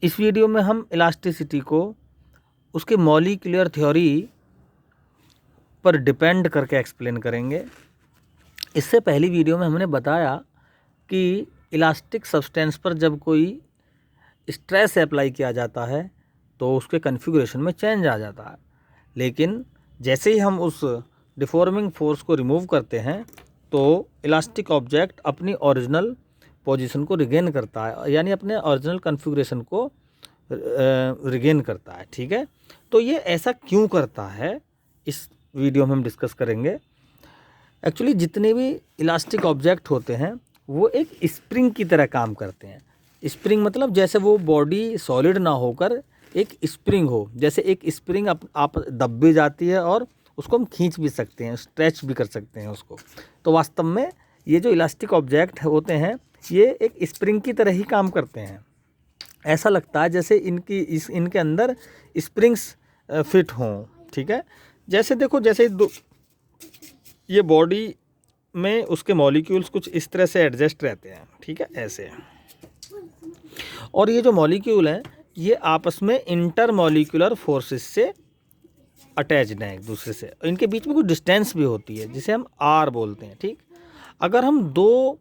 इस वीडियो में हम इलास्टिसिटी को उसके मॉलिक्यूलर थ्योरी पर डिपेंड करके एक्सप्लेन करेंगे। इससे पहली वीडियो में हमने बताया कि इलास्टिक सब्सटेंस पर जब कोई स्ट्रेस अप्लाई किया जाता है तो उसके कन्फिगरेशन में चेंज आ जाता है, लेकिन जैसे ही हम उस डिफॉर्मिंग फोर्स को रिमूव करते हैं तो इलास्टिक ऑब्जेक्ट अपनी ओरिजिनल पोजीशन को रिगेन करता है, यानी अपने ओरिजिनल कन्फिगरेशन को रिगेन करता है। ठीक है, तो ये ऐसा क्यों करता है इस वीडियो में हम डिस्कस करेंगे। एक्चुअली जितने भी इलास्टिक ऑब्जेक्ट होते हैं वो एक स्प्रिंग की तरह काम करते हैं। स्प्रिंग मतलब जैसे वो बॉडी सॉलिड ना होकर एक स्प्रिंग हो, जैसे एक स्प्रिंग आप दब भी जाती है और उसको हम खींच भी सकते हैं, स्ट्रेच भी कर सकते हैं उसको। तो वास्तव में ये जो इलास्टिक ऑब्जेक्ट होते हैं ये एक स्प्रिंग की तरह ही काम करते हैं। ऐसा लगता है जैसे इनके अंदर स्प्रिंग्स फिट हों। ठीक है, जैसे देखो, जैसे ये बॉडी में उसके मॉलिक्यूल्स कुछ इस तरह से एडजस्ट रहते हैं। ठीक है, ऐसे। और ये जो मॉलिक्यूल हैं ये आपस में इंटर मॉलिक्यूलर फोर्सेस से अटैच्ड हैं एक दूसरे से। इनके बीच में कुछ डिस्टेंस भी होती है जिसे हम आर बोलते हैं। ठीक, अगर हम दो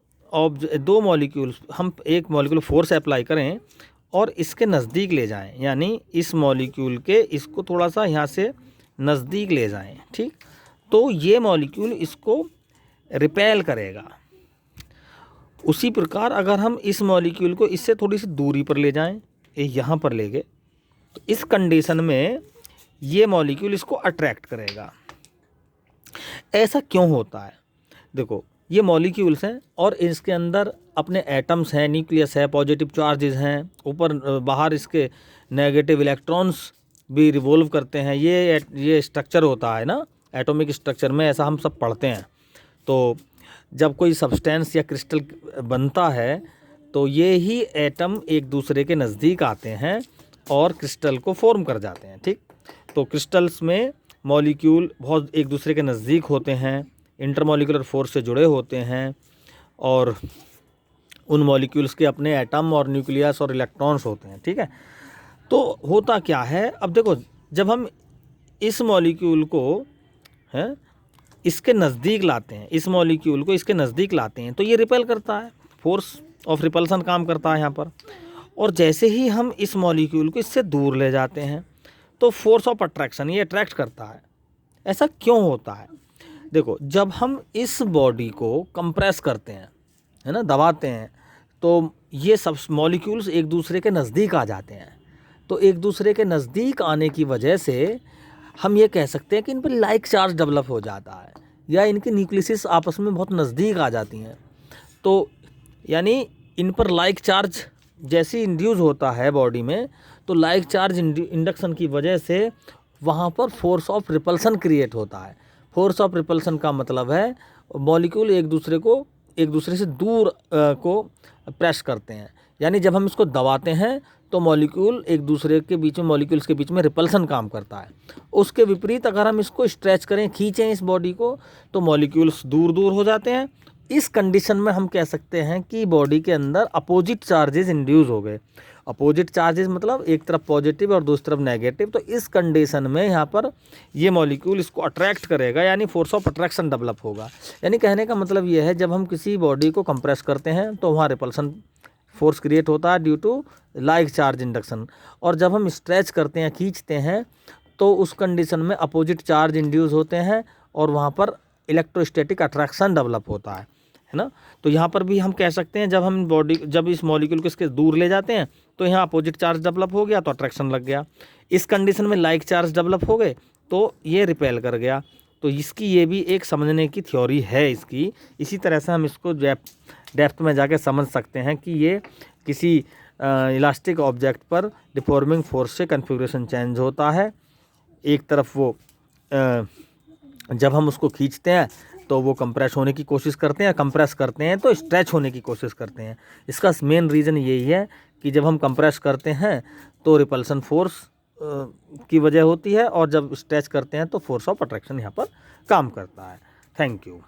मॉलिक्यूल्स, हम एक मॉलिक्यूल फोर्स अप्लाई करें और इसके नज़दीक ले जाएं, यानी इस मॉलिक्यूल के इसको थोड़ा सा यहाँ से नज़दीक ले जाएं, ठीक, तो ये मॉलिक्यूल इसको रिपेल करेगा। उसी प्रकार अगर हम इस मॉलिक्यूल को इससे थोड़ी सी दूरी पर ले जाएं, यहाँ पर ले गए, तो इस कंडीशन में ये मॉलिक्यूल इसको अट्रैक्ट करेगा। ऐसा क्यों होता है? देखो, ये मॉलिक्यूल्स हैं और इसके अंदर अपने एटम्स हैं, न्यूक्लियस है, पॉजिटिव चार्जेस हैं, ऊपर बाहर इसके नेगेटिव इलेक्ट्रॉन्स भी रिवॉल्व करते हैं। ये स्ट्रक्चर होता है ना एटॉमिक स्ट्रक्चर में, ऐसा हम सब पढ़ते हैं। तो जब कोई सब्सटेंस या क्रिस्टल बनता है तो ये ही एटम एक दूसरे के नज़दीक आते हैं और क्रिस्टल को फॉर्म कर जाते हैं। ठीक, तो क्रिस्टल्स में मॉलिक्यूल बहुत एक दूसरे के नज़दीक होते हैं, इंटरमॉलिक्यूलर फोर्स से जुड़े होते हैं और उन मॉलिक्यूल्स के अपने एटम और न्यूक्लियस और इलेक्ट्रॉन्स होते हैं। ठीक है, तो होता क्या है, अब देखो, जब हम इस मॉलिक्यूल को है इसके नज़दीक लाते हैं, इस मॉलिक्यूल को इसके नज़दीक लाते हैं तो ये रिपेल करता है, फोर्स ऑफ रिपल्सन काम करता है यहाँ पर। और जैसे ही हम इस मॉलिक्यूल को इससे दूर ले जाते हैं तो फोर्स ऑफ अट्रैक्शन, ये अट्रैक्ट करता है। ऐसा क्यों होता है? देखो, जब हम इस बॉडी को कंप्रेस करते हैं, है ना, दबाते हैं, तो ये सब मॉलिक्यूल्स एक दूसरे के नज़दीक आ जाते हैं। तो एक दूसरे के नज़दीक आने की वजह से हम ये कह सकते हैं कि इन पर लाइक चार्ज डेवलप हो जाता है, या इनके न्यूक्लियस आपस में बहुत नज़दीक आ जाती हैं। तो यानी इन पर लाइक चार्ज जैसे इंड्यूस होता है बॉडी में, तो लाइक चार्ज इंडक्शन की वजह से वहाँ पर फोर्स ऑफ रिपल्सन क्रिएट होता है। फोर्स ऑफ रिपल्सन का मतलब है मॉलिक्यूल एक दूसरे से दूर को प्रेस करते हैं, यानी जब हम इसको दबाते हैं तो मॉलिक्यूल एक दूसरे के बीच में, मॉलिक्यूल्स के बीच में रिपल्सन काम करता है। उसके विपरीत अगर हम इसको स्ट्रेच करें, खींचें इस बॉडी को, तो मॉलिक्यूल्स दूर दूर हो जाते हैं। इस कंडीशन में हम कह सकते हैं कि बॉडी के अंदर अपोजिट चार्जेस इंड्यूस हो गए। अपोजिट चार्जेस मतलब एक तरफ पॉजिटिव और दूसरी तरफ नेगेटिव। तो इस कंडीशन में यहाँ पर ये मॉलिक्यूल इसको अट्रैक्ट करेगा, यानी फोर्स ऑफ अट्रैक्शन डेवलप होगा। यानी कहने का मतलब ये है, जब हम किसी बॉडी को कंप्रेस करते हैं तो वहाँ रिपल्सन फोर्स क्रिएट होता है due to like charge induction, और जब हम स्ट्रेच करते हैं, खींचते हैं, तो उस कंडीशन में अपोजिट चार्ज इंड्यूस होते हैं और वहाँ पर इलेक्ट्रोस्टैटिक अट्रैक्शन डेवलप होता है ना। तो यहाँ पर भी हम कह सकते हैं, जब इस मॉलिक्यूल को इसके दूर ले जाते हैं तो यहाँ अपोजिट चार्ज डेवलप हो गया तो अट्रैक्शन लग गया। इस कंडीशन में लाइक चार्ज डेवलप हो गए तो ये रिपेल कर गया। तो इसकी ये भी एक समझने की थ्योरी है इसकी। इसी तरह से हम इसको डेप्थ में जाके समझ सकते हैं कि ये किसी इलास्टिक ऑब्जेक्ट पर डिफॉर्मिंग फोर्स से कन्फिग्रेशन चेंज होता है। एक तरफ वो जब हम उसको खींचते हैं तो वो कंप्रेस होने की कोशिश करते हैं, कंप्रेस करते हैं तो स्ट्रेच होने की कोशिश करते हैं। इसका मेन रीज़न यही है कि जब हम कंप्रेस करते हैं तो रिपल्सन फोर्स की वजह होती है, और जब स्ट्रेच करते हैं तो फोर्स ऑफ अट्रैक्शन यहाँ पर काम करता है। Thank you.